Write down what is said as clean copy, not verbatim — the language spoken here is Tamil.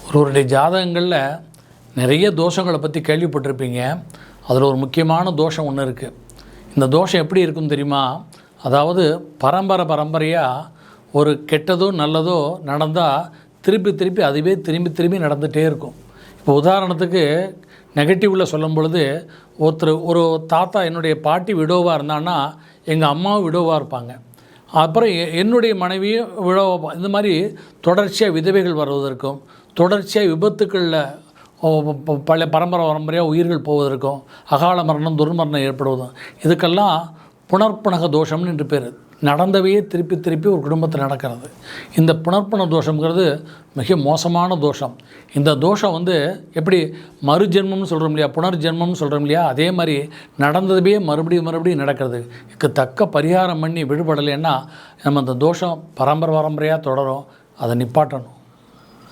ஒருவருடைய ஜாதகங்களில் நிறைய தோஷங்களை பற்றி கேள்விப்பட்டிருப்பீங்க. அதில் ஒரு முக்கியமான தோஷம் ஒன்று இருக்குது. இந்த தோஷம் எப்படி இருக்குன்னு தெரியுமா? அதாவது பரம்பரையாக ஒரு கெட்டதோ நல்லதோ நடந்தால் திருப்பி அதுவே திரும்பி நடந்துகிட்டே இருக்கும். இப்போ உதாரணத்துக்கு நெகட்டிவில் சொல்லும் பொழுது, ஒரு தாத்தா, என்னுடைய பாட்டி விடோவாக இருந்தான்னா எங்கள் அம்மாவும் விடோவாக இருப்பாங்க. அப்புறம் என்னுடைய மனைவியும் விடோவாக, இந்த மாதிரி தொடர்ச்சியாக விதவைகள் வருவதற்கும், தொடர்ச்சியாக விபத்துக்களில் பல பரம்பரையாக உயிர்கள் போவதற்கும், அகால மரணம் துர்மரணம் ஏற்படுவதும், இதுக்கெல்லாம் புனர்ப்பணக தோஷம்னு என்று பேர். நடந்தவையே திருப்பி ஒரு குடும்பத்தில் நடக்கிறது. இந்த புனர்ப்பண தோஷங்கிறது மிக மோசமான தோஷம். இந்த தோஷம் எப்படி மறுஜென்மம்னு சொல்கிறோம் இல்லையா, புனர்ஜென்மம்னு சொல்கிறோம் இல்லையா, அதே மாதிரி நடந்ததுவே மறுபடியும் நடக்கிறது. இதுக்கு தக்க பரிகாரம் பண்ணி விடுபடலைன்னா நம்ம அந்த தோஷம் பரம்பரையாக தொடரும். அதை நிப்பாட்டணும்.